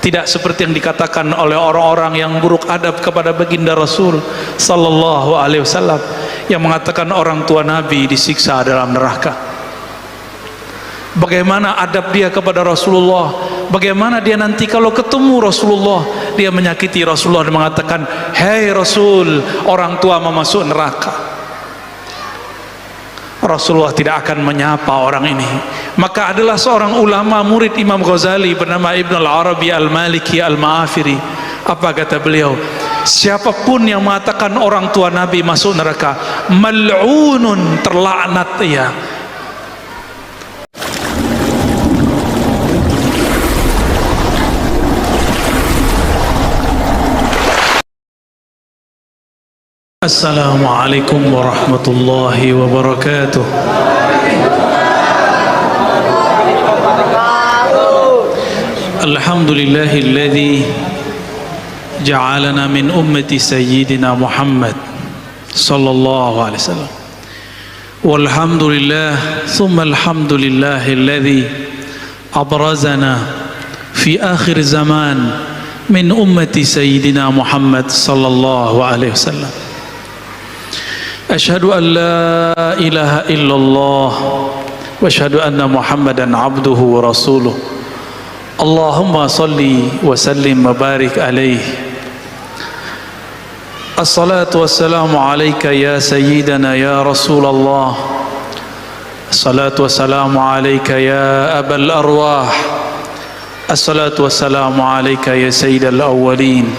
Tidak seperti yang dikatakan oleh orang-orang yang buruk adab kepada baginda Rasul sallallahu alaihi wasallam, yang mengatakan orang tua Nabi disiksa dalam neraka. Bagaimana adab dia kepada Rasulullah, bagaimana dia nanti kalau ketemu Rasulullah dia menyakiti Rasulullah dan mengatakan, "Hei Rasul, orang tua mau masuk neraka." Rasulullah tidak akan menyapa orang ini. Maka adalah seorang ulama murid Imam Ghazali bernama Ibn al-Arabi al-Maliki al-Ma'afiri. Apa kata beliau? Siapapun yang mengatakan orang tua Nabi masuk neraka, mal'unun, terlaknat ia. Assalamualaikum warahmatullahi wabarakatuh. Alhamdulillahilladzi ja'alana min ummati sayyidina Muhammad sallallahu alaihi wasallam. Walhamdulillah thumma alhamdulillahilladzi abrazana fi akhir zaman min ummati sayyidina Muhammad sallallahu alaihi wasallam. Asyhadu an la ilaha illallah wa asyhadu anna Muhammadan abduhu wa rasuluh. Allahumma salli wa sallim wa barik alaihi. Assalatu wassalamu alayka ya sayyidana ya Rasulullah. Assalatu wassalamu alayka ya abal arwah. Assalatu wassalamu alayka ya sayyidal awwalin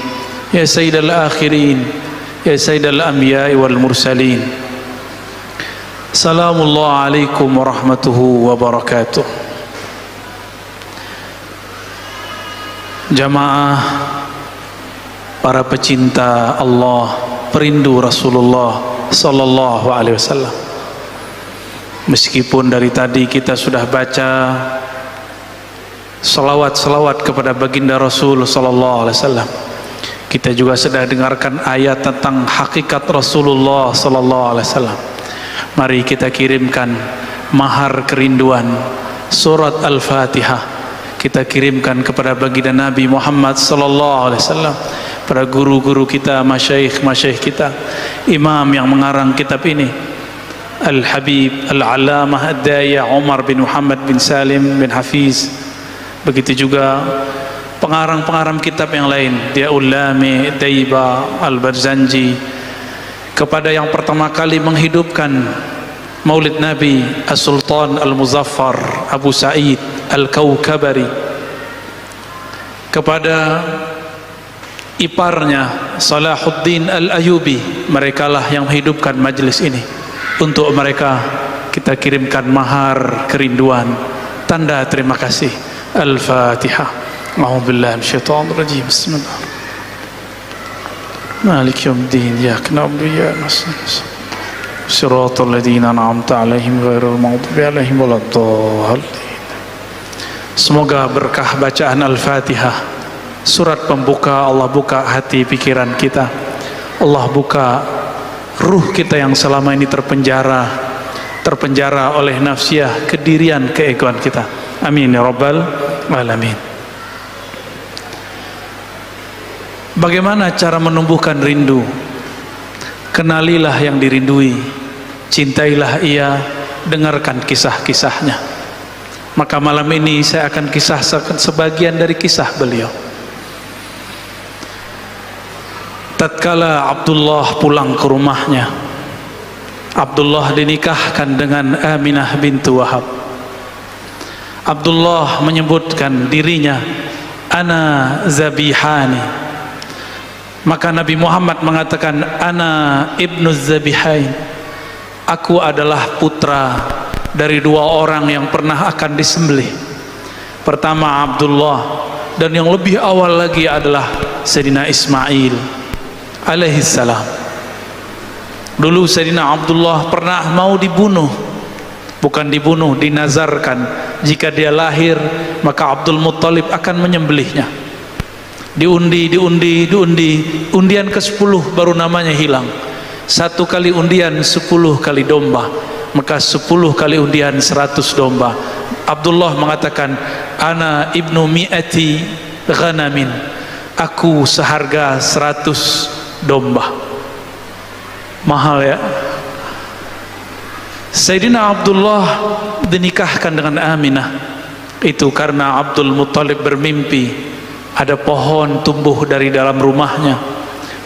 ya sayyidal akhirin ya sayyidal anbiya'i wal mursalin. Salamullah alaikum warahmatullahi wabarakatuh. Jamaah, para pecinta Allah, perindu Rasulullah sallallahu alaihi wasallam. Meskipun dari tadi kita sudah baca salawat-salawat kepada baginda Rasul sallallahu alaihi wasallam, kita juga sudah dengarkan ayat tentang hakikat Rasulullah sallallahu alaihi wasallam. Mari kita kirimkan mahar kerinduan surat Al-Fatihah, kita kirimkan kepada baginda Nabi Muhammad sallallahu alaihi wasallam, para guru-guru kita, masyayikh kita, imam yang mengarang kitab ini, Al-Habib Al-Allamah Ad-Daya Umar bin Muhammad bin Salim bin Hafiz. Begitu juga pengarang-pengarang kitab yang lain, Diaul Lami, Daiba, Al-Barzanji, kepada yang pertama kali menghidupkan Maulid Nabi, As-Sultan Al-Muzaffar Abu Sa'id Al-Kaukabari, kepada iparnya Salahuddin Al-Ayubi, merekalah yang menghidupkan majlis ini. Untuk mereka kita kirimkan mahar kerinduan, tanda terima kasih. Al-Fatihah. أعوذ بالله من الشيطان الرجيم بسم الله مالك يوم الدين إياك نعبد وإياك نستعين صراط الذين أنعمت عليهم غير المغضوب عليهم ولا الضالين. Semoga berkah bacaan Al-Fatihah, surat pembuka, Allah buka hati pikiran kita, Allah buka ruh kita yang selama ini terpenjara oleh nafsiyah, kedirian, keegoan kita. Amin ya rabbal alamin. Bagaimana cara menumbuhkan rindu? Kenalilah yang dirindui, cintailah ia, dengarkan kisah-kisahnya. Maka malam ini saya akan kisahkan sebagian dari kisah beliau. Tatkala Abdullah pulang ke rumahnya, Abdullah dinikahkan dengan Aminah bintu Wahab. Abdullah menyebutkan dirinya, ana zabihani. Maka Nabi Muhammad mengatakan, ana ibnu zabihain, aku adalah putra dari dua orang yang pernah akan disembelih. Pertama Abdullah, dan yang lebih awal lagi adalah Sayyidina Ismail alaihissalam. Dulu Sayyidina Abdullah pernah mau dibunuh, bukan dibunuh, dinazarkan, jika dia lahir maka Abdul Muttalib akan menyembelihnya. Diundi, undian ke-10 baru namanya hilang. 1 kali undian 10 kali domba, maka 10 kali undian 100 domba. Abdullah mengatakan, ana ibnu mi'ati ghanamin, aku seharga 100 domba. Mahal ya. Sayyidina Abdullah dinikahkan dengan Aminah itu karena Abdul Muttalib bermimpi ada pohon tumbuh dari dalam rumahnya.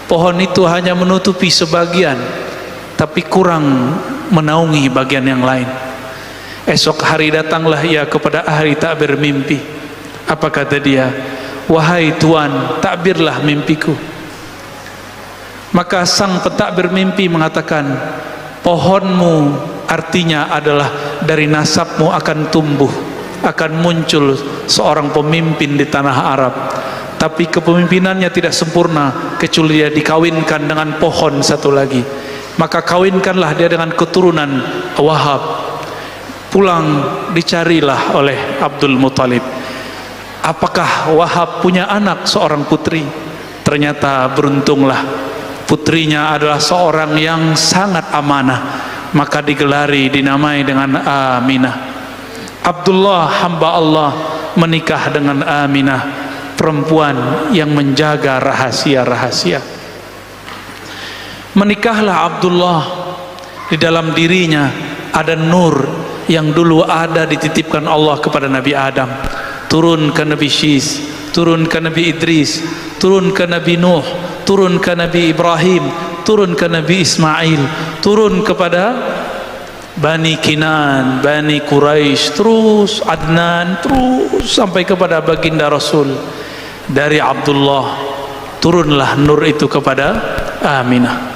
Pohon itu hanya menutupi sebagian, tapi kurang menaungi bagian yang lain. Esok hari datanglah ia kepada ahli takbir mimpi. Apa kata dia? Wahai Tuan, takbirlah mimpiku. Maka sang pentakbir mimpi mengatakan, pohonmu artinya adalah dari nasabmu akan tumbuh, akan muncul seorang pemimpin di tanah Arab. Tapi kepemimpinannya tidak sempurna kecuali dia dikawinkan dengan pohon satu lagi. Maka kawinkanlah dia dengan keturunan Wahab. Pulang dicarilah oleh Abdul Muttalib, apakah Wahab punya anak seorang putri? Ternyata beruntunglah, putrinya adalah seorang yang sangat amanah. Maka digelari, dinamai dengan Aminah. Abdullah hamba Allah menikah dengan Aminah, perempuan yang menjaga rahasia-rahasia. Menikahlah Abdullah, di dalam dirinya ada nur yang dulu ada dititipkan Allah kepada Nabi Adam, turun ke Nabi Syis, turun ke Nabi Idris, turun ke Nabi Nuh, turun ke Nabi Ibrahim, turun ke Nabi Ismail, turun kepada Bani Kinan, Bani Quraisy, terus Adnan, terus sampai kepada baginda Rasul. Dari Abdullah turunlah nur itu kepada Aminah.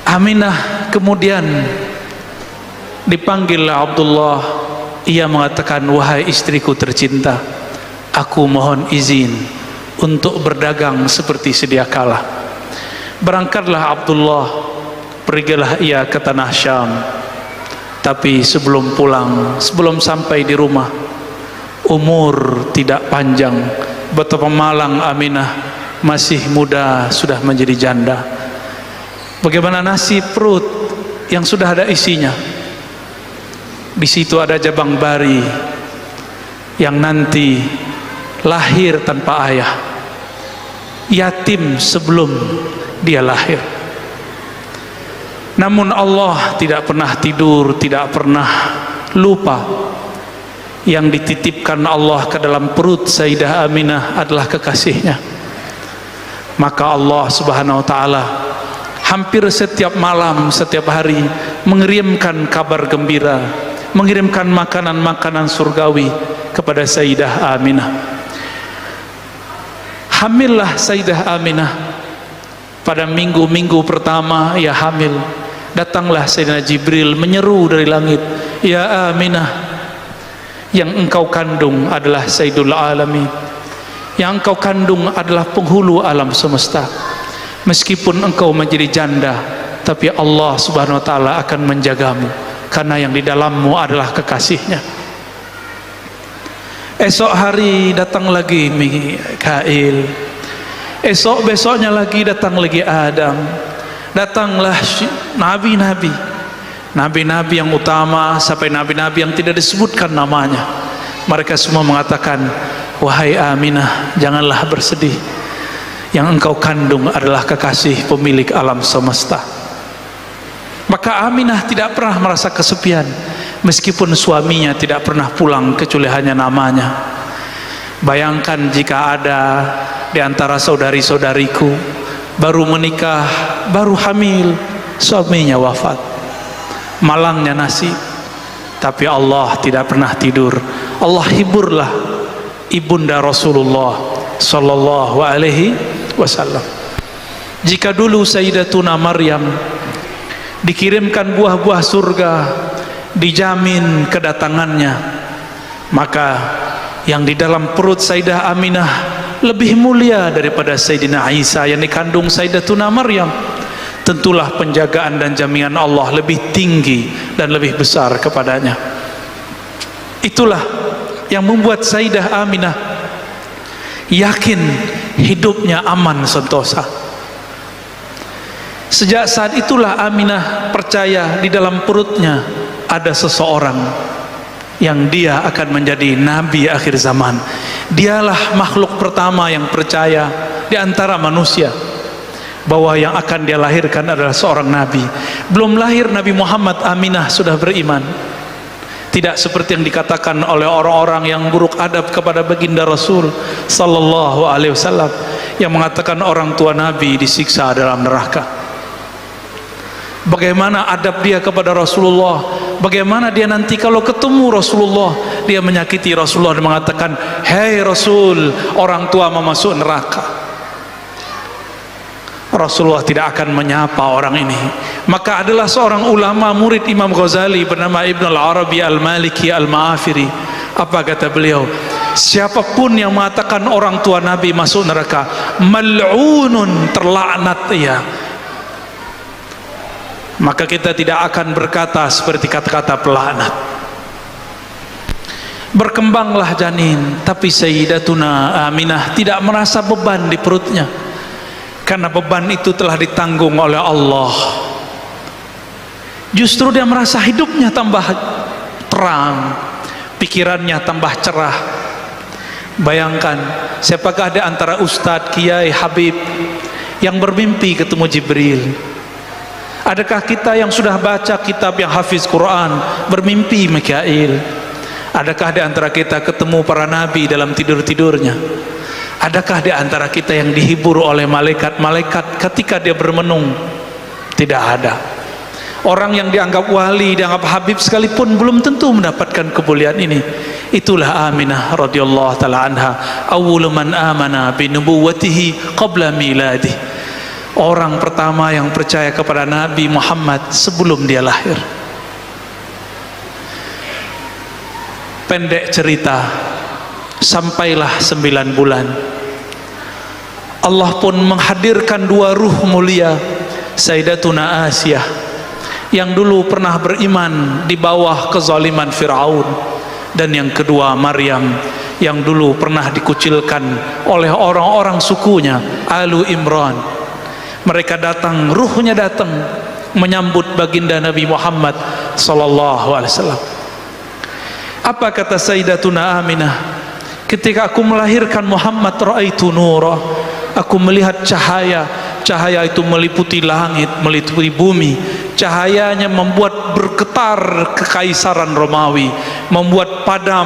Aminah kemudian dipanggil Abdullah. Ia mengatakan, wahai istriku tercinta, aku mohon izin untuk berdagang seperti sedia kala. Berangkatlah Abdullah, pergilah ia ke tanah Syam. Tapi sebelum pulang, sebelum sampai di rumah, umur tidak panjang, betapa malang Aminah, masih muda sudah menjadi janda. Bagaimana nasib perut yang sudah ada isinya? Di situ ada jabang bari yang nanti lahir tanpa ayah, yatim sebelum dia lahir. Namun Allah tidak pernah tidur, tidak pernah lupa. Yang dititipkan Allah ke dalam perut Sayyidah Aminah adalah kekasihnya. Maka Allah Subhanahu wa taala hampir setiap malam, setiap hari mengirimkan kabar gembira, mengirimkan makanan-makanan surgawi kepada Sayyidah Aminah. Hamillah Sayyidah Aminah. Pada minggu-minggu pertama ia hamil, datanglah Sayyidina Jibril menyeru dari langit, ya Aminah, yang engkau kandung adalah Sayyidul Alamin, yang engkau kandung adalah penghulu alam semesta. Meskipun engkau menjadi janda, tapi Allah Subhanahu wa taala akan menjagamu, karena yang di dalammu adalah kekasihnya. Esok hari datang lagi Mikail, esok besoknya lagi datang lagi Adam. Datanglah nabi-nabi, nabi-nabi yang utama sampai nabi-nabi yang tidak disebutkan namanya. Mereka semua mengatakan, wahai Aminah, janganlah bersedih, yang engkau kandung adalah kekasih pemilik alam semesta. Maka Aminah tidak pernah merasa kesepian, meskipun suaminya tidak pernah pulang kecuali hanya namanya. Bayangkan jika ada di antara saudari-saudariku baru menikah, baru hamil, suaminya wafat. Malangnya nasib. Tapi Allah tidak pernah tidur. Allah hiburlah ibunda Rasulullah sallallahu alaihi wasallam. Jika dulu Sayyidatuna Maryam dikirimkan buah-buah surga, dijamin kedatangannya, maka yang di dalam perut Sayyidah Aminah lebih mulia daripada Sayyidina Isa yang dikandung Sayyidatuna Maryam. Tentulah penjagaan dan jaminan Allah lebih tinggi dan lebih besar kepadanya. Itulah yang membuat Sayyidah Aminah yakin hidupnya aman sentosa. Sejak saat itulah Aminah percaya di dalam perutnya ada seseorang yang dia akan menjadi nabi akhir zaman. Dialah makhluk pertama yang percaya di antara manusia bahwa yang akan dia lahirkan adalah seorang nabi. Belum lahir Nabi Muhammad, Aminah sudah beriman. Tidak seperti yang dikatakan oleh orang-orang yang buruk adab kepada baginda Rasul sallallahu alaihi wasallam, yang mengatakan orang tua Nabi disiksa dalam neraka. Bagaimana adab dia kepada Rasulullah, bagaimana dia nanti kalau ketemu Rasulullah dia menyakiti Rasulullah dan mengatakan, "Hei Rasul, orang tua memasuk neraka." Rasulullah tidak akan menyapa orang ini. Maka adalah seorang ulama murid Imam Ghazali bernama Ibn al-Arabi al-Maliki al-Ma'afiri. Apa kata beliau? Siapapun yang mengatakan orang tua Nabi masuk neraka, mal'unun, terlaknat ia. Maka kita tidak akan berkata seperti kata-kata pelaknat. Berkembanglah janin, tapi Sayyidatuna Aminah tidak merasa beban di perutnya, karena beban itu telah ditanggung oleh Allah. Justru dia merasa hidupnya tambah terang, pikirannya tambah cerah. Bayangkan, siapakah di antara ustadz, kiai, habib yang bermimpi ketemu Jibril? Adakah kita yang sudah baca kitab yang hafiz Quran bermimpi Mikail? Adakah di antara kita ketemu para nabi dalam tidur-tidurnya? Adakah di antara kita yang dihibur oleh malaikat-malaikat ketika dia bermenung? Tidak ada. Orang yang dianggap wali, dianggap habib sekalipun belum tentu mendapatkan kemuliaan ini. Itulah Aminah radhiyallahu taala anha, awwalu man amana bi nubuwwatihi qabla miladi. Orang pertama yang percaya kepada Nabi Muhammad sebelum dia lahir. Pendek cerita, sampailah 9 bulan. Allah pun menghadirkan 2 ruh mulia, Sayyidatuna Asiyah yang dulu pernah beriman di bawah kezaliman Fir'aun, dan yang kedua Maryam yang dulu pernah dikucilkan oleh orang-orang sukunya Alu Imran. Mereka datang, ruhnya datang menyambut baginda Nabi Muhammad sallallahu alaihi wasallam. Apa kata Sayyidatuna Aminah? Ketika aku melahirkan Muhammad, ra'aitu nura, aku melihat cahaya. Cahaya itu meliputi langit, meliputi bumi. Cahayanya membuat bergetar kekaisaran Romawi, membuat padam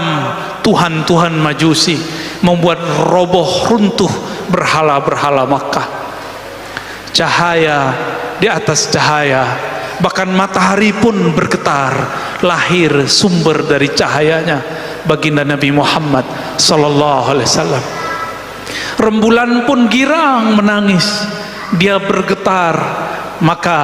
tuhan-tuhan Majusi, membuat roboh runtuh berhala-berhala Makkah. Cahaya di atas cahaya, bahkan matahari pun bergetar. Lahir sumber dari cahayanya baginda Nabi Muhammad sallallahu alaihi wasallam. Rembulan pun girang menangis, dia bergetar. Maka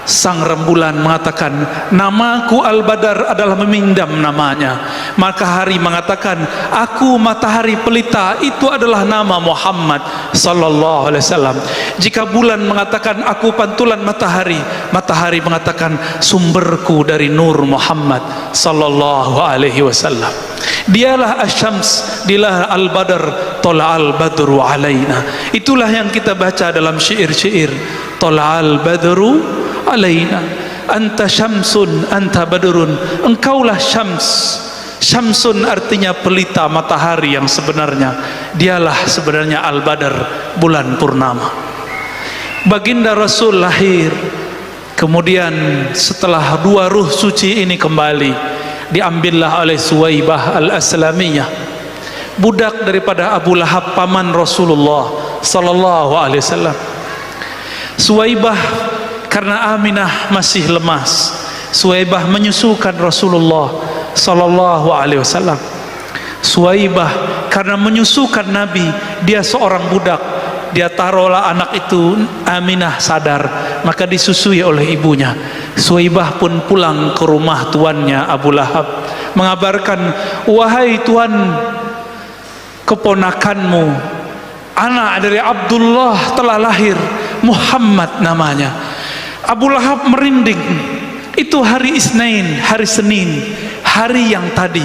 sang rembulan mengatakan, namaku Al-Badar adalah memindam namanya. Maka hari mengatakan, aku matahari pelita, itu adalah nama Muhammad sallallahu alaihi wasallam. Jika bulan mengatakan aku pantulan matahari, matahari mengatakan sumberku dari nur Muhammad sallallahu alaihi wasallam. Dialah Asy-Syams, dialah Al-Badar, Tola'al Badru alaina. Itulah yang kita baca dalam syair-syair. Tola'al Badru alaina, anta syamsun anta badrun, engkaulah syams. Syamsun artinya pelita, matahari yang sebenarnya. Dialah sebenarnya Al-Badar, bulan purnama. Baginda Rasul lahir. Kemudian setelah 2 ruh suci ini kembali, diambillah oleh Suwaibah al-Aslamiyah, budak daripada Abu Lahab, paman Rasulullah sallallahu alaihi wasallam. Suwaibah karena Aminah masih lemas, Suwaibah menyusukan Rasulullah sallallahu alaihi wasallam. Suwaibah karena menyusukan Nabi, dia seorang budak, dia taruhlah anak itu, Aminah sadar, maka disusui oleh ibunya. Suwaibah pun pulang ke rumah tuannya Abu Lahab, mengabarkan, wahai tuan, keponakanmu, anak dari Abdullah telah lahir, Muhammad namanya. Abu Lahab merinding. Itu hari Isnin, hari Senin, hari yang tadi.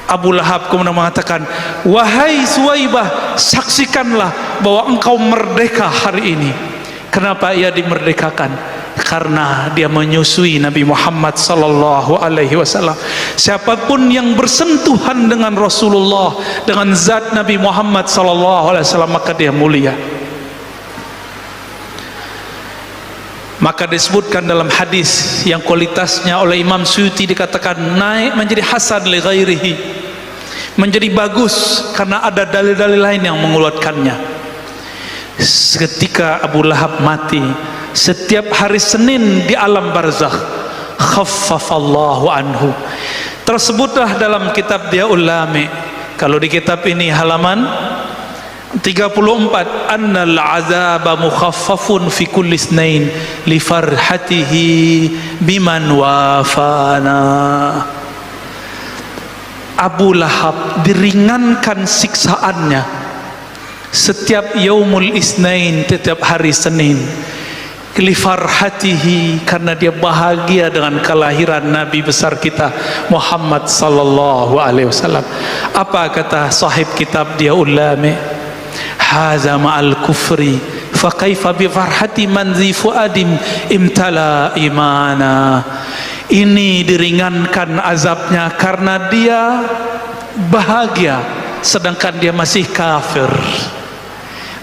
Abu Lahab kemudian mengatakan, wahai Suwaibah, saksikanlah bahwa engkau merdeka hari ini. Kenapa ia dimerdekakan? karena dia menyusui Nabi Muhammad sallallahu alaihi wasallam. Siapapun yang bersentuhan dengan Rasulullah, dengan zat Nabi Muhammad sallallahu alaihi wasallam, maka dia mulia. Maka disebutkan dalam hadis yang kualitasnya oleh Imam Suyuti dikatakan naik menjadi hasan li ghairihi, menjadi bagus karena ada dalil-dalil lain yang menguatkannya. Ketika Abu Lahab mati, setiap hari Senin di alam barzakh, khaffafallahu anhu. Tersebutlah dalam kitab Diyaul Lami. Kalau di kitab ini halaman 34, annal azaba mukhaffafun fi kulli isnain li farhatihi biman wafana. Abu Lahab diringankan siksaannya setiap yaumul isnain, setiap hari Senin, li farhatihi, karena dia bahagia dengan kelahiran Nabi besar kita Muhammad sallallahu alaihi wasallam. Apa kata sahib kitab Diyaul Lami? Haza ma'al kufri fa kaifa bi farhati man zi fuadim imtala imana. Ini diringankan azabnya karena dia bahagia sedangkan dia masih kafir.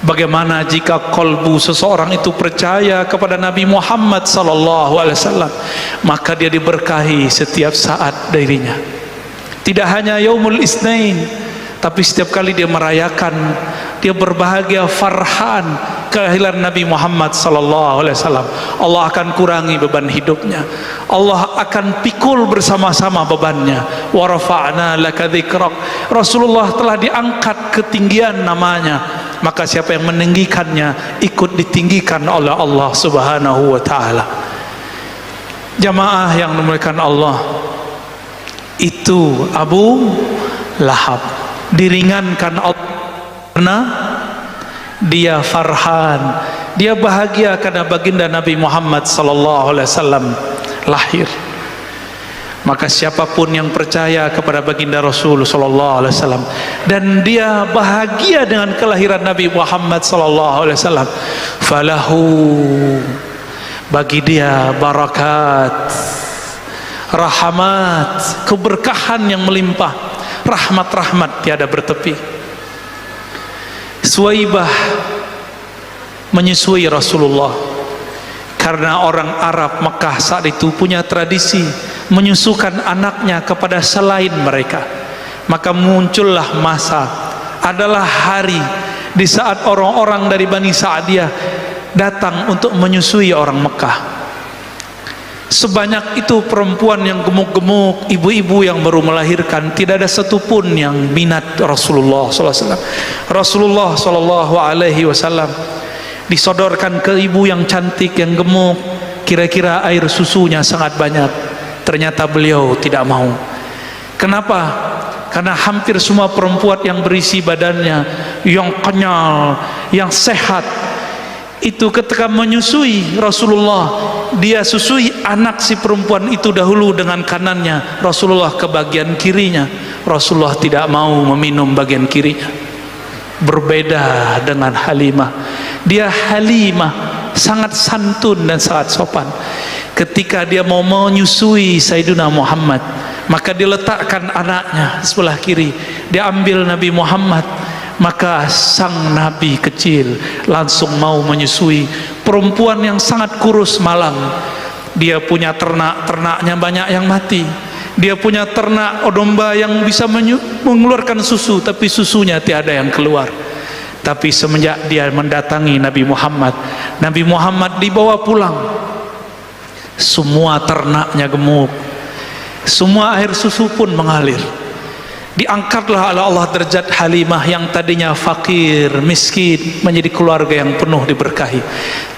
Bagaimana jika kolbu seseorang itu percaya kepada Nabi Muhammad sallallahu alaihi wasallam, maka dia diberkahi setiap saat dirinya. Tidak hanya yaumul isnain, tapi setiap kali dia merayakan, dia berbahagia, farhan kelahiran Nabi Muhammad sallallahu alaihi wasallam, Allah akan kurangi beban hidupnya, Allah akan pikul bersama-sama bebannya. Wa rafa'na laka dzikrak, Rasulullah telah diangkat ketinggian namanya, maka siapa yang meninggikannya ikut ditinggikan oleh Allah subhanahu wa ta'ala. Jamaah yang dimuliakan Allah, itu Abu Lahab diringankan Allah karena dia farhan, dia bahagia karena baginda Nabi Muhammad sallallahu alaihi wasallam lahir. Maka siapapun yang percaya kepada baginda Rasul sallallahu alaihi wasallam dan dia bahagia dengan kelahiran Nabi Muhammad sallallahu alaihi wasallam, falahu, bagi dia barakat, rahmat, keberkahan yang melimpah, rahmat-rahmat tiada bertepi. Suwaibah menyusui Rasulullah karena orang Arab Mekah saat itu punya tradisi menyusukan anaknya kepada selain mereka. Maka muncullah masa, adalah hari di saat orang-orang dari Bani Sa'diyah datang untuk menyusui orang Mekah. Sebanyak itu perempuan yang gemuk-gemuk, ibu-ibu yang baru melahirkan, tidak ada satupun yang minat Rasulullah SAW. Rasulullah SAW disodorkan ke ibu yang cantik, yang gemuk, kira-kira air susunya sangat banyak. Ternyata beliau tidak mau. Kenapa? Karena hampir semua perempuan yang berisi badannya, yang kenyal, yang sehat, itu ketika menyusui Rasulullah, dia susui anak si perempuan itu dahulu dengan kanannya, Rasulullah ke bagian kirinya. Rasulullah tidak mau meminum bagian kirinya. Berbeda dengan Halimah, dia Halimah sangat santun dan sangat sopan. Ketika dia mau menyusui Sayyidina Muhammad, maka diletakkan anaknya sebelah kiri, dia ambil Nabi Muhammad. Maka sang Nabi kecil langsung mau menyusui perempuan yang sangat kurus malang. Dia punya ternak-ternaknya banyak yang mati. Dia punya ternak domba yang bisa mengeluarkan susu, tapi susunya tiada yang keluar. Tapi semenjak dia mendatangi Nabi Muhammad dibawa pulang. Semua ternaknya gemuk, semua air susu pun mengalir. Diangkatlah oleh Allah derajat Halimah yang tadinya fakir, miskin, menjadi keluarga yang penuh diberkahi.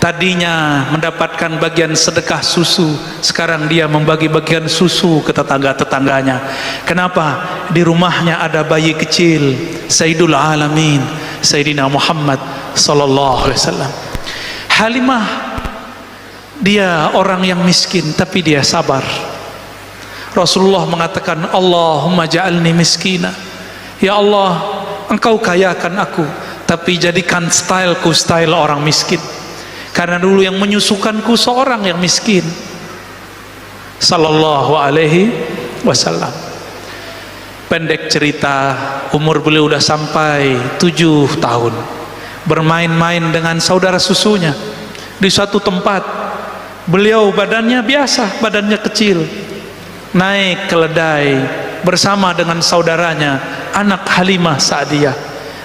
Tadinya mendapatkan bagian sedekah susu, sekarang dia membagi bagian susu ke tetangga-tetangganya. Kenapa? Di rumahnya ada bayi kecil, Sayyidul Alamin, Sayyidina Muhammad sallallahu alaihi wasallam. Halimah, dia orang yang miskin tapi dia sabar. Rasulullah mengatakan, Allahumma ja'alni miskina, ya Allah, engkau kayakan aku, tapi jadikan styleku style orang miskin. karena dulu yang menyusukanku seorang yang miskin. Sallallahu alaihi wasallam. Pendek cerita, umur beliau udah sampai 7 tahun, bermain-main dengan saudara susunya di suatu tempat. Beliau badannya biasa, badannya kecil, naik keledai bersama dengan saudaranya, anak Halimah Sa'diyah.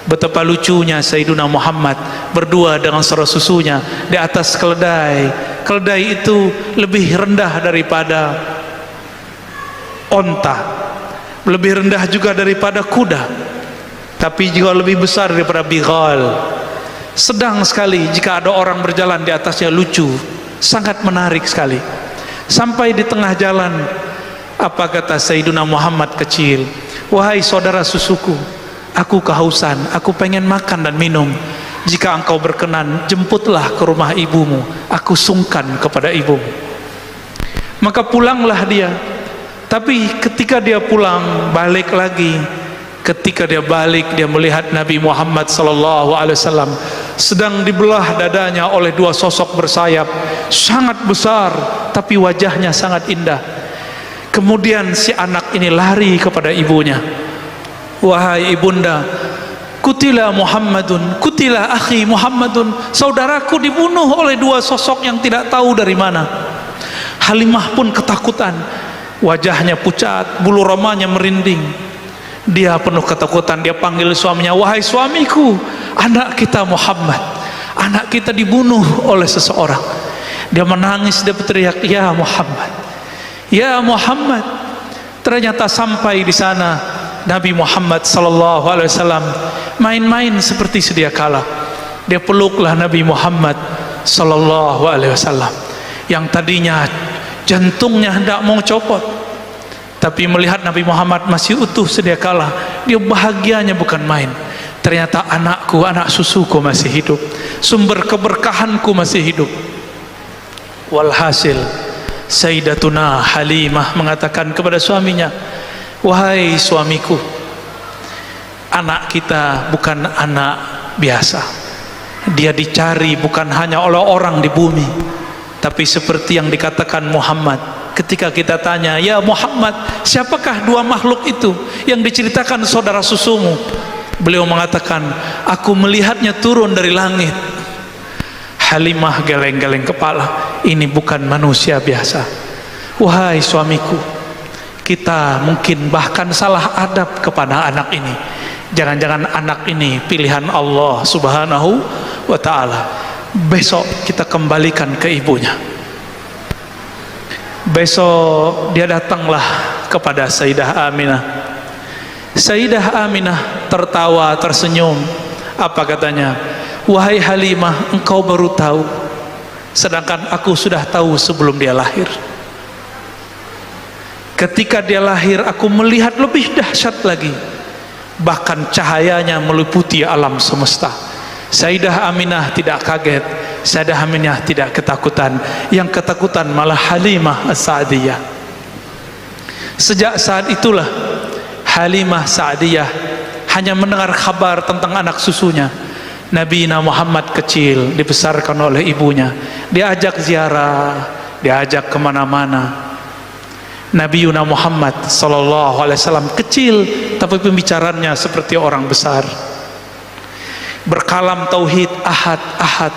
Betapa lucunya Sayyiduna Muhammad berdua dengan saudara susunya di atas keledai. Keledai itu lebih rendah daripada onta, lebih rendah juga daripada kuda, tapi juga lebih besar daripada bighal. Sedang sekali jika ada orang berjalan di atasnya, lucu, sangat menarik sekali. Sampai di tengah jalan, apa kata Sayyiduna Muhammad kecil? Wahai saudara susuku, aku kehausan, aku pengen makan dan minum. Jika engkau berkenan, jemputlah ke rumah ibumu, aku sungkan kepada ibumu. Maka pulanglah dia. Tapi ketika dia pulang, balik lagi. Ketika dia balik, dia melihat Nabi Muhammad SAW sedang dibelah dadanya oleh 2 sosok bersayap, sangat besar, tapi wajahnya sangat indah. Kemudian si anak ini lari kepada ibunya. Wahai ibunda, kutila Muhammadun, kutila akhi Muhammadun, saudaraku dibunuh oleh 2 sosok yang tidak tahu dari mana. Halimah pun ketakutan, wajahnya pucat, bulu romanya merinding. Dia penuh ketakutan, dia panggil suaminya, wahai suamiku, anak kita Muhammad, anak kita dibunuh oleh seseorang. Dia menangis, dia berteriak, ya Muhammad, ya Muhammad. Ternyata sampai di sana Nabi Muhammad SAW main-main seperti sedia kala. Dia peluklah Nabi Muhammad SAW yang tadinya jantungnya hendak mau copot, tapi melihat Nabi Muhammad masih utuh sedia kala, dia bahagianya bukan main. Ternyata anakku, anak susuku masih hidup, sumber keberkahanku masih hidup. Walhasil Sayyidatuna Halimah mengatakan kepada suaminya, wahai suamiku, anak kita bukan anak biasa. Dia dicari bukan hanya oleh orang di bumi, tapi seperti yang dikatakan Muhammad. Ketika kita tanya, ya Muhammad, siapakah 2 makhluk itu yang diceritakan saudara susumu? Beliau mengatakan, aku melihatnya turun dari langit. Halimah geleng-geleng kepala, ini bukan manusia biasa. Wahai suamiku, kita mungkin bahkan salah adab kepada anak ini. Jangan-jangan anak ini pilihan Allah Subhanahu wa ta'ala. Besok kita kembalikan ke ibunya. Besok dia datanglah kepada Sayyidah Aminah. Sayyidah Aminah tertawa, tersenyum. Apa katanya? Wahai Halimah, engkau baru tahu, sedangkan aku sudah tahu sebelum dia lahir. Ketika dia lahir, aku melihat lebih dahsyat lagi, bahkan cahayanya meliputi alam semesta. Sayyidah Aminah tidak kaget, Sayyidah Aminah tidak ketakutan. Yang ketakutan malah Halimah As-Sa'diyah. Sejak saat itulah Halimah Sa'diyah hanya mendengar kabar tentang anak susunya. Nabi Muhammad kecil dibesarkan oleh ibunya, diajak ziarah, diajak kemana-mana. Nabi Muhammad SAW kecil, tapi pembicaranya seperti orang besar. Berkalam tauhid ahad, ahad.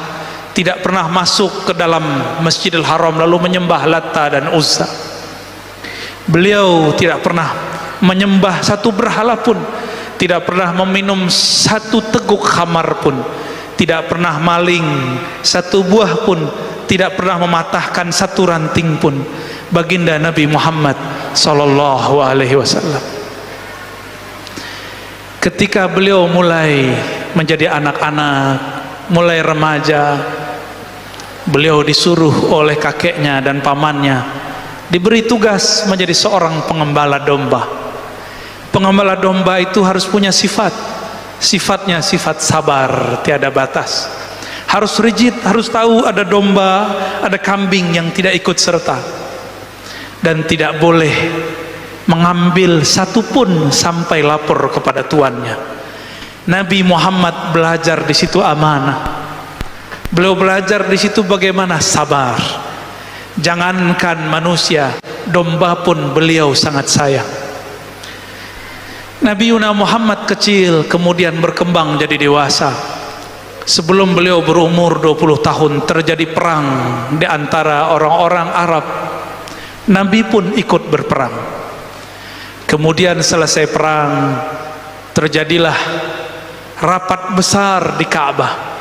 Tidak pernah masuk ke dalam Masjidil Haram lalu menyembah Latta dan Uzza. Beliau tidak pernah menyembah satu berhala pun, tidak pernah meminum satu teguk khamar pun, tidak pernah maling satu buah pun, tidak pernah mematahkan satu ranting pun. Baginda Nabi Muhammad sallallahu alaihi wasallam, ketika beliau mulai menjadi anak-anak, mulai remaja, beliau disuruh oleh kakeknya dan pamannya, diberi tugas menjadi seorang pengembala domba. Pengembala domba itu harus punya sifat. Sifatnya sifat sabar, tiada batas. Harus rigid, harus tahu ada domba, ada kambing yang tidak ikut serta. Dan tidak boleh mengambil satu pun sampai lapor kepada tuannya. Nabi Muhammad belajar di situ amanah. Beliau belajar di situ bagaimana sabar. Jangankan manusia, domba pun beliau sangat sayang. Nabi Muhammad kecil kemudian berkembang jadi dewasa. Sebelum beliau berumur 20 tahun terjadi perang di antara orang-orang Arab. Nabi pun ikut berperang. Kemudian selesai perang, terjadilah rapat besar di Ka'bah.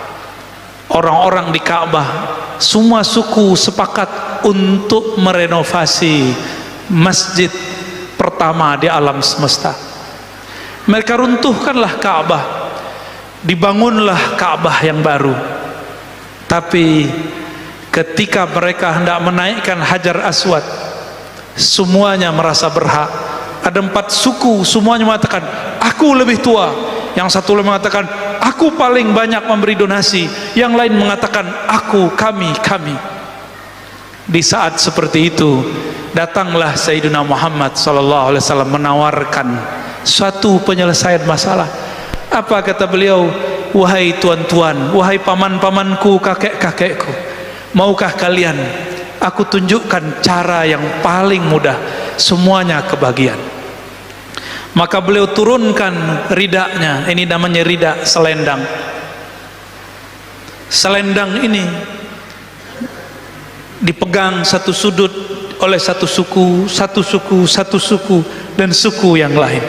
Orang-orang di Ka'bah, semua suku sepakat untuk merenovasi masjid pertama di alam semesta. Mereka runtuhkanlah Ka'bah, dibangunlah Ka'bah yang baru. Tapi ketika mereka hendak menaikkan Hajar Aswad, semuanya merasa berhak. Ada 4 suku, semuanya mengatakan aku lebih tua. Yang satu mengatakan aku paling banyak memberi donasi. Yang lain mengatakan aku, kami. Di saat seperti itu datanglah Sayyidina Muhammad SAW menawarkan suatu penyelesaian masalah. Apa kata beliau? Wahai tuan-tuan, wahai paman-pamanku, kakek-kakekku, maukah kalian aku tunjukkan cara yang paling mudah, semuanya kebagian. Maka beliau turunkan ridaknya. Ini namanya ridak selendang. Selendang ini dipegang satu sudut oleh satu suku, dan suku yang lain.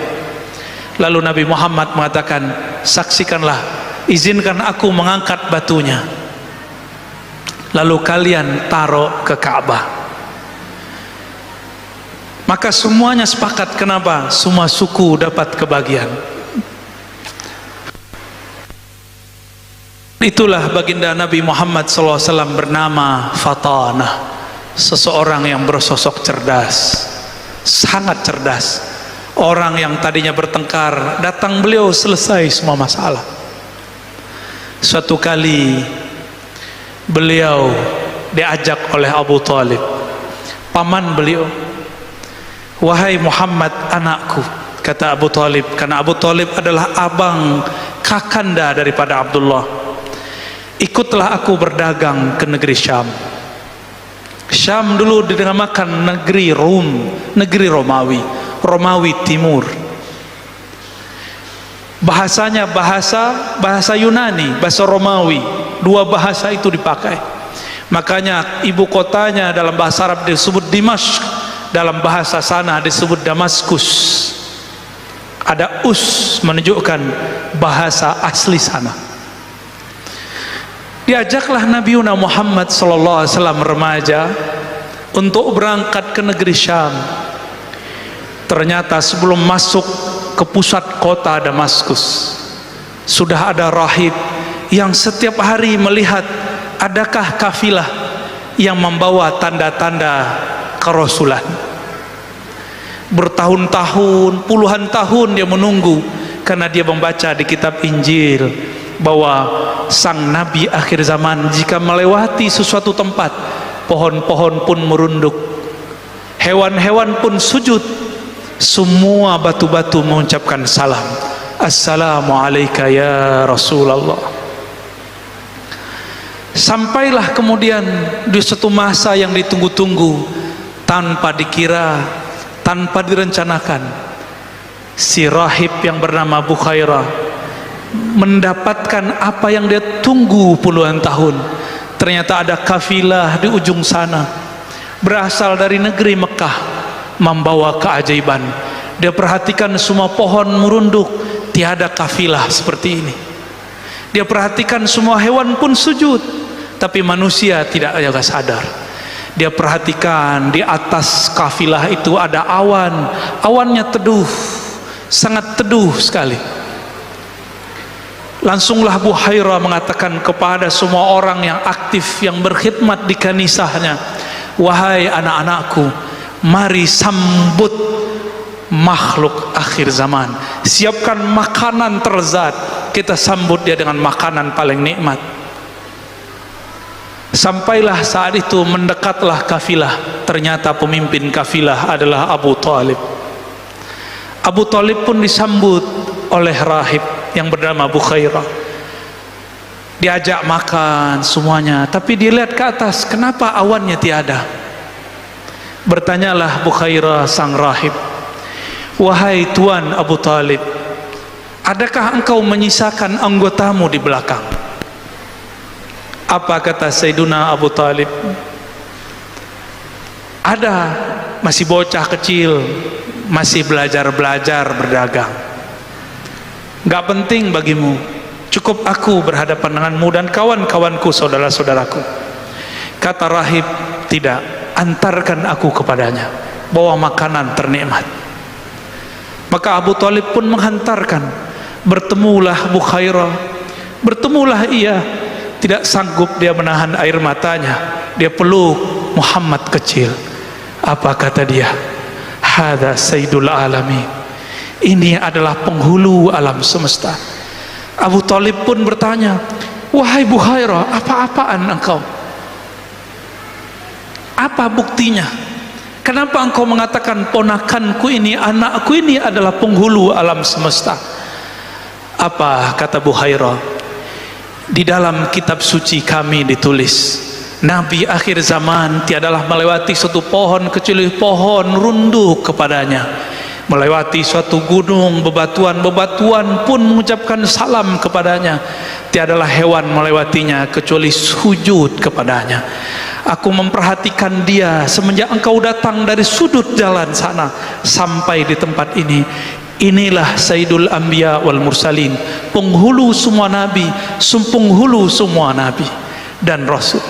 Lalu Nabi Muhammad mengatakan, saksikanlah, izinkan aku mengangkat batunya, lalu kalian taruh ke Ka'bah. Maka semuanya sepakat. Kenapa? Semua suku dapat kebagian. Itulah baginda Nabi Muhammad SAW bernama Fatanah, seseorang yang bersosok cerdas, sangat cerdas. Orang yang tadinya bertengkar, datang beliau selesai semua masalah. Suatu kali beliau diajak oleh Abu Talib, paman beliau. Wahai Muhammad anakku, kata Abu Talib, karena Abu Talib adalah abang kakanda daripada Abdullah. Ikutlah aku berdagang ke negeri Syam. Syam dulu dinamakan negeri Rum, negeri Romawi, Romawi Timur. Bahasanya bahasa Yunani, bahasa Romawi. Dua bahasa itu dipakai. Makanya ibu kotanya dalam bahasa Arab disebut Dimashq, dalam bahasa sana disebut Damaskus. Ada us menunjukkan bahasa asli sana. Diajaklah Nabi Muhammad SAW remaja untuk berangkat ke negeri Syam. Ternyata sebelum masuk ke pusat kota Damaskus, sudah ada rahib yang setiap hari melihat adakah kafilah yang membawa tanda-tanda kerasulan. Bertahun-tahun, puluhan tahun dia menunggu, karena dia membaca di kitab Injil bahwa sang nabi akhir zaman jika melewati sesuatu tempat, pohon-pohon pun merunduk, hewan-hewan pun sujud, semua batu-batu mengucapkan salam, assalamu alayka ya Rasulullah. Sampailah kemudian di suatu masa yang ditunggu-tunggu, tanpa dikira, tanpa direncanakan, si rahib yang bernama Bukhairah mendapatkan apa yang dia tunggu puluhan tahun. Ternyata ada kafilah di ujung sana, berasal dari negeri Mekah, membawa keajaiban. Dia perhatikan semua pohon merunduk, tiada kafilah seperti ini. Dia perhatikan semua hewan pun sujud, tapi manusia tidak jaga sadar. Dia perhatikan di atas kafilah itu ada awan, awannya teduh, sangat teduh sekali. Langsunglah Bukhairah mengatakan kepada semua orang yang aktif, yang berkhidmat di kanisahnya, wahai anak-anakku, mari sambut makhluk akhir zaman, siapkan makanan terlezat, kita sambut dia dengan makanan paling nikmat. Sampailah saat itu, mendekatlah kafilah. Ternyata pemimpin kafilah adalah Abu Talib. Abu Talib pun disambut oleh rahib yang bernama Bukhairah. diajak makan semuanya, tapi dia lihat ke atas, kenapa awannya tiada? Bertanyalah Bukhairah sang rahib, wahai Tuan Abu Talib, adakah engkau menyisakan anggotamu di belakang? Apa kata Sayyiduna Abu Talib? Ada, masih bocah kecil, masih belajar-belajar berdagang. Gak penting bagimu, cukup aku berhadapan denganmu dan kawan-kawanku, saudara-saudaraku. Kata rahib, tidak, antarkan aku kepadanya, bawa makanan ternikmat. Maka Abu Talib pun menghantarkan. Bertemulah Bukhairah, bertemulah ia. Tidak sanggup dia menahan air matanya, dia peluk Muhammad kecil. Apa kata dia? Hadza sayyidul alamin, ini adalah penghulu alam semesta. Abu Talib pun bertanya, wahai Bukhairah, apa-apaan engkau? Apa buktinya? Kenapa engkau mengatakan ponakanku ini, anakku ini adalah penghulu alam semesta? Apa kata Bukhairah? Di dalam kitab suci kami ditulis, Nabi akhir zaman tiadalah melewati suatu pohon kecuali pohon runduk kepadanya, melewati suatu gunung, bebatuan pun mengucapkan salam kepadanya. Tiadalah hewan melewatinya kecuali sujud kepadanya. Aku memperhatikan dia semenjak engkau datang dari sudut jalan sana sampai di tempat ini. Inilah Sayyidul Anbiya wal Mursalin, penghulu semua nabi, penghulu semua nabi dan rasul.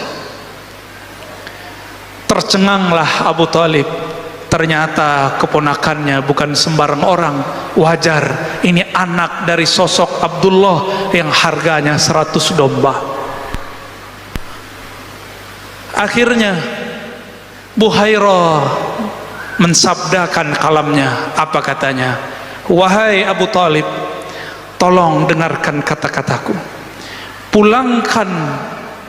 Tercenganglah Abu Talib, ternyata keponakannya bukan sembarang orang. Wajar, ini anak dari sosok Abdullah yang harganya 100 domba. Akhirnya Bukhairah mensabdakan kalamnya. Apa katanya? Wahai Abu Talib, tolong dengarkan kata-kataku. Pulangkan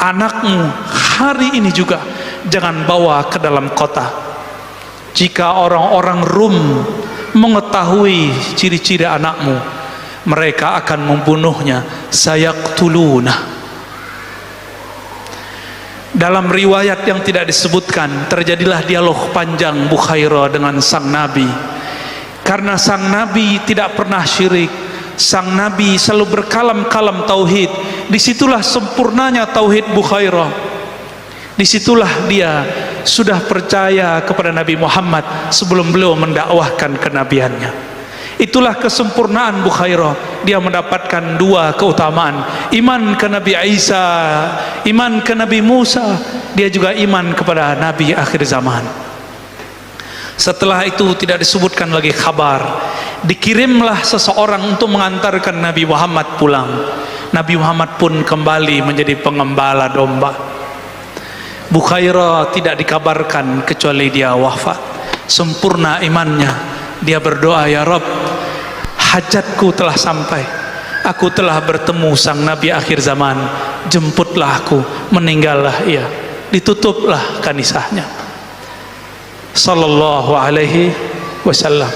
anakmu hari ini juga, jangan bawa ke dalam kota. Jika orang-orang Rum mengetahui ciri-ciri anakmu, mereka akan membunuhnya. Sayaqtuluna. Dalam riwayat yang tidak disebutkan, terjadilah dialog panjang Bukhairah dengan sang Nabi. Karena sang Nabi tidak pernah syirik, sang Nabi selalu berkalam-kalam tauhid. Disitulah sempurnanya tauhid Bukhairah. Disitulah dia sudah percaya kepada Nabi Muhammad sebelum beliau mendakwahkan kenabiannya. Itulah kesempurnaan Bukhairah. Dia mendapatkan dua keutamaan, iman ke Nabi Isa, iman ke Nabi Musa. Dia juga iman kepada Nabi akhir zaman. Setelah itu tidak disebutkan lagi kabar. Dikirimlah seseorang untuk mengantarkan Nabi Muhammad pulang. Nabi Muhammad pun kembali menjadi pengembala domba. Bukhairah tidak dikabarkan kecuali dia wafat. Sempurna imannya. Dia berdoa, ya Rabb, hajatku telah sampai. Aku telah bertemu sang Nabi akhir zaman. Jemputlah aku. Meninggallah ia. Ditutuplah kanisahnya. Sallallahu alaihi wasallam.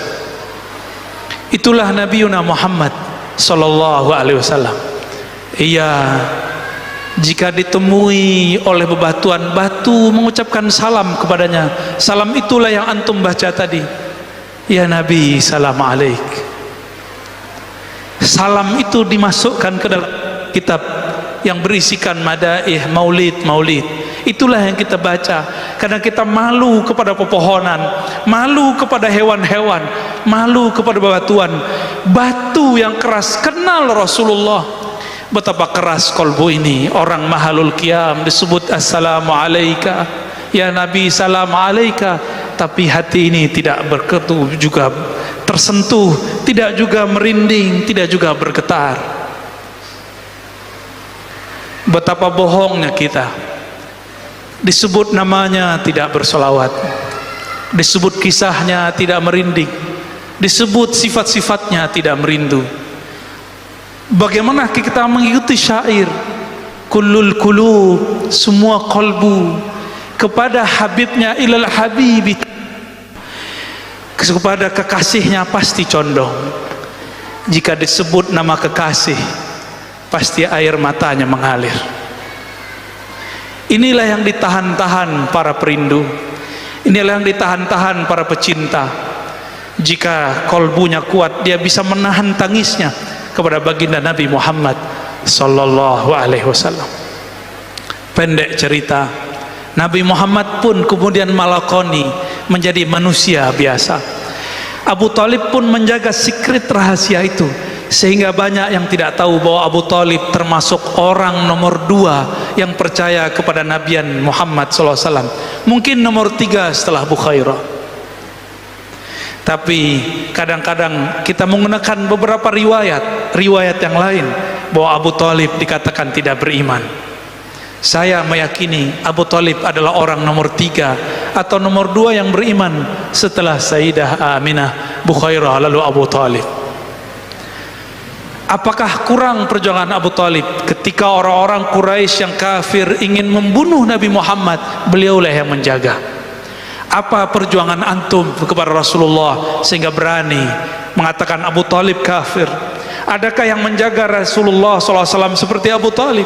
Itulah Nabiuna Muhammad sallallahu alaihi wasallam. Ia jika ditemui oleh bebatuan, batu mengucapkan salam kepadanya. Salam itulah yang antum baca tadi. Ya Nabi, salam alaik. Salam itu dimasukkan ke dalam kitab yang berisikan madaih, maulid. Itulah yang kita baca. Karena kita malu kepada pepohonan, malu kepada hewan-hewan, malu kepada bebatuan. Batu yang keras kenal Rasulullah. Betapa keras kolbu ini. Orang mahalul qiyam disebut assalamu alaika, ya Nabi salam alaika. Tapi hati ini tidak berketu juga tersentuh, tidak juga merinding, tidak juga bergetar. Betapa bohongnya kita. Disebut namanya tidak bersolawat, disebut kisahnya tidak merinding, disebut sifat-sifatnya tidak merindu. Bagaimana kita mengikuti syair kullul qulub, semua kolbu kepada habibnya, ilal habibi, kepada kekasihnya pasti condong. Jika disebut nama kekasih, pasti air matanya mengalir. Inilah yang ditahan-tahan para perindu, inilah yang ditahan-tahan para pecinta. Jika kolbunya kuat, dia bisa menahan tangisnya kepada baginda Nabi Muhammad sallallahu alaihi wasallam. Pendek cerita, Nabi Muhammad pun kemudian melakoni menjadi manusia biasa. Abu Talib pun menjaga secret rahasia itu, sehingga banyak yang tidak tahu bahwa Abu Talib termasuk orang nomor 2 yang percaya kepada Nabian Muhammad SAW. Mungkin nomor 3 setelah Bukhairah. Tapi kadang-kadang kita menggunakan beberapa riwayat yang lain bahwa Abu Talib dikatakan tidak beriman. Saya meyakini Abu Talib adalah orang nomor 3 atau nomor 2 yang beriman setelah Sayyidah Aminah, Bukhairah, lalu Abu Talib. Apakah kurang perjuangan Abu Talib ketika orang-orang Quraisy yang kafir ingin membunuh Nabi Muhammad? Beliaulah yang menjaga. Apa perjuangan antum kepada Rasulullah sehingga berani mengatakan Abu Talib kafir? Adakah yang menjaga Rasulullah SAW seperti Abu Talib?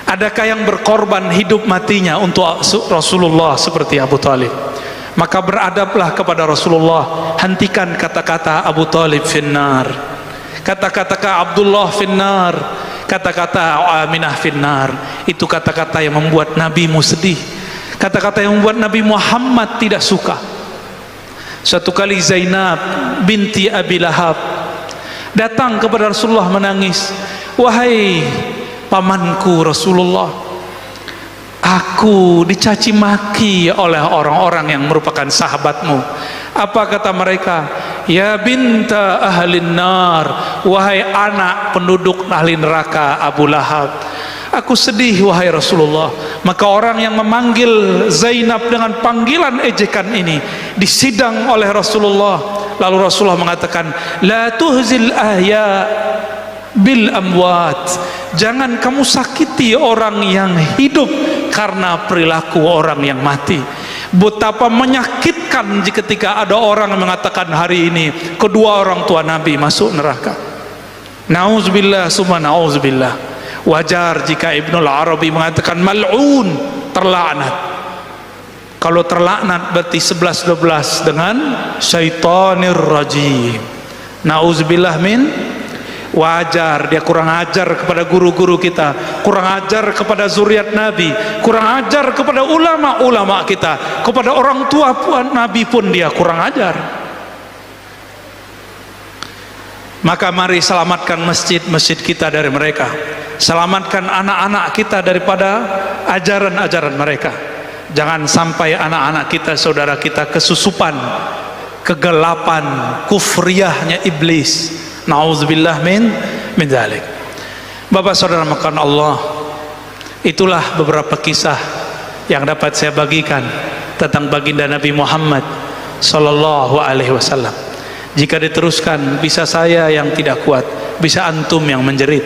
Adakah yang berkorban hidup matinya untuk Rasulullah seperti Abu Talib? Maka beradablah kepada Rasulullah. Hentikan kata-kata Abu Talib finnar, kata-kata Abdullah finnar, kata-kata Aminah finnar. Itu kata-kata yang membuat Nabimu sedih, kata-kata yang membuat Nabi Muhammad tidak suka. Suatu kali Zainab binti Abi Lahab datang kepada Rasulullah menangis. Wahai pamanku Rasulullah, aku dicaci maki oleh orang-orang yang merupakan sahabatmu. Apa kata mereka? Ya binta ahlin nar, wahai anak penduduk ahli neraka Abu Lahab. Aku sedih wahai Rasulullah. Maka orang yang memanggil Zainab dengan panggilan ejekan ini disidang oleh Rasulullah. Lalu Rasulullah mengatakan, la tuhzil ahya bil amwat, jangan kamu sakiti orang yang hidup karena perilaku orang yang mati. Betapa menyakitkan ketika ada orang yang mengatakan hari ini kedua orang tua Nabi masuk neraka. Nauzubillah summa nauzubillah. Wajar jika Ibnul Arabi mengatakan mal'un, terlaknat. Kalau terlaknat berarti 11-12 dengan syaitanir rajim. Nauzubillah min. Wajar dia kurang ajar kepada guru-guru kita, kurang ajar kepada zuriat Nabi, kurang ajar kepada ulama-ulama kita, kepada orang tua Nabi pun dia kurang ajar. Maka mari selamatkan masjid-masjid kita dari mereka, selamatkan anak-anak kita daripada ajaran-ajaran mereka. Jangan sampai anak-anak kita, saudara kita kesusupan kegelapan kufriyahnya iblis. Nauzubillah min dzalik. Bapak saudara makan Allah, itulah beberapa kisah yang dapat saya bagikan tentang baginda Nabi Muhammad sallallahu alaihi wasallam. Jika diteruskan, bisa saya yang tidak kuat, bisa antum yang menjerit.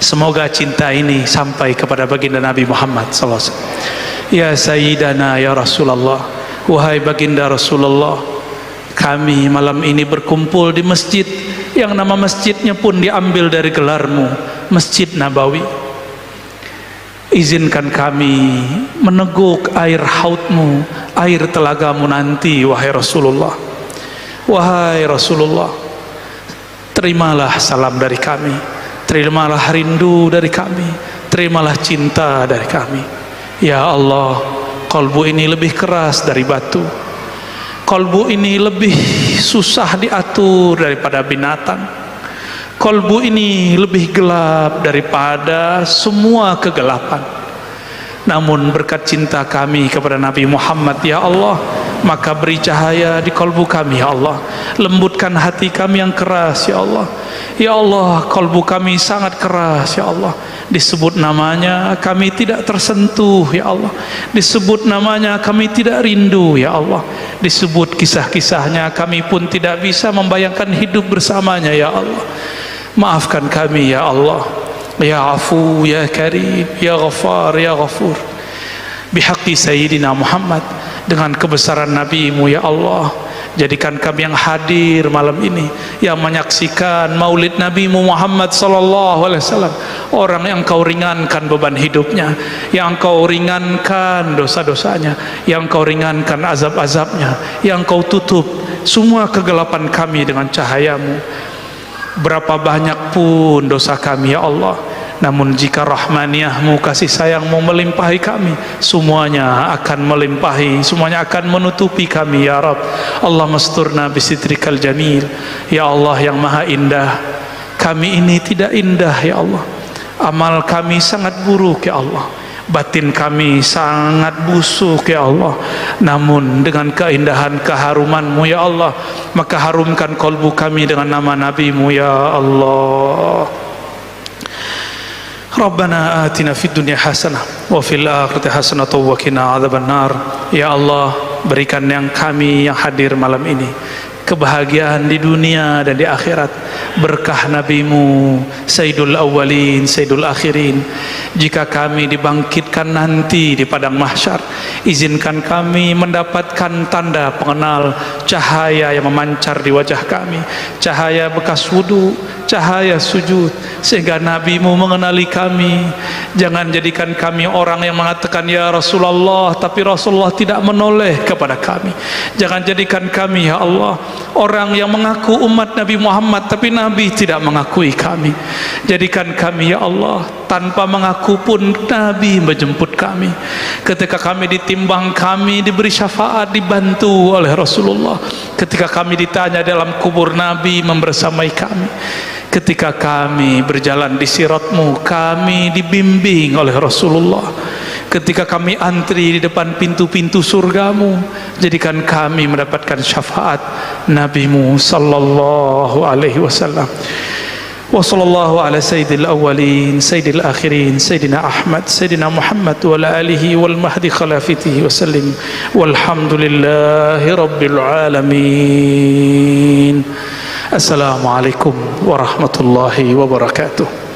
Semoga cinta ini sampai kepada baginda Nabi Muhammad sallallahu alaihi wasallam. Ya Sayyidana ya Rasulullah, wahai baginda Rasulullah, kami malam ini berkumpul di masjid yang nama masjidnya pun diambil dari gelarmu, Masjid Nabawi. Izinkan kami meneguk air haudmu, air telagamu nanti, wahai Rasulullah. Wahai Rasulullah, terimalah salam dari kami, terimalah rindu dari kami, terimalah cinta dari kami. Ya Allah, kalbu ini lebih keras dari batu, kalbu ini lebih susah diatur daripada binatang, kalbu ini lebih gelap daripada semua kegelapan. Namun berkat cinta kami kepada Nabi Muhammad ya Allah, maka beri cahaya di kalbu kami ya Allah, lembutkan hati kami yang keras ya Allah. Ya Allah, kalbu kami sangat keras ya Allah, disebut namanya kami tidak tersentuh ya Allah, disebut namanya kami tidak rindu ya Allah, disebut kisah-kisahnya kami pun tidak bisa membayangkan hidup bersamanya ya Allah. Maafkan kami ya Allah, ya Afu ya Karim ya Ghaffar ya Ghafur, bihaqqi Sayyidina Muhammad, dengan kebesaran Nabi-Mu ya Allah, Jadikan kami yang hadir malam ini, yang menyaksikan maulid Nabi Muhammad sallallahu alaihi wasallam, orang yang Engkau ringankan beban hidupnya, yang Engkau ringankan dosa-dosanya, yang Engkau ringankan azab-azabnya, yang Engkau tutup semua kegelapan kami dengan cahayamu. Berapa banyak pun dosa kami ya Allah, namun jika rahmaniahmu, kasih sayangmu melimpahi kami, semuanya akan melimpahi, semuanya akan menutupi kami ya Rabb. Allah masturna bisitrikal jamil. Ya Allah yang maha indah, kami ini tidak indah ya Allah, amal kami sangat buruk ya Allah, batin kami sangat busuk ya Allah, namun dengan keindahan keharumanmu ya Allah, maka harumkan kolbu kami dengan nama Nabimu ya Allah. Rabbana atina fid dunya hasanah wa fil akhirati hasanah wa qina adzabannar. Ya Allah, berikan yang kami yang hadir malam ini kebahagiaan di dunia dan di akhirat, berkah Nabimu Sayyidul Awwalin Sayyidul Akhirin. Jika kami dibangkitkan nanti di padang mahsyar, izinkan kami mendapatkan tanda pengenal, cahaya yang memancar di wajah kami, cahaya bekas wudu, cahaya sujud, sehingga Nabimu mengenali kami. Jangan jadikan kami orang yang mengatakan ya Rasulullah, tapi Rasulullah tidak menoleh kepada kami. Jangan jadikan kami ya Allah orang yang mengaku umat Nabi Muhammad, tapi Nabi tidak mengakui kami. Jadikan kami ya Allah tanpa mengaku pun Nabi menjemput kami. Ketika kami ditimbang, kami diberi syafaat, dibantu oleh Rasulullah. Ketika kami ditanya dalam kubur, Nabi membersamai kami. Ketika kami berjalan di siratmu, kami dibimbing oleh Rasulullah. Ketika kami antri di depan pintu-pintu surgamu, jadikan kami mendapatkan syafaat Nabimu sallallahu alaihi wasallam. Wa sallallahu ala sayyidil awwalin sayyidil akhirin sayyidina Ahmad sayyidina Muhammad wa ala alihi wal mahdi khalafatihi wa sallim. Walhamdulillahi rabbil alamin. Assalamualaikum warahmatullahi wabarakatuh.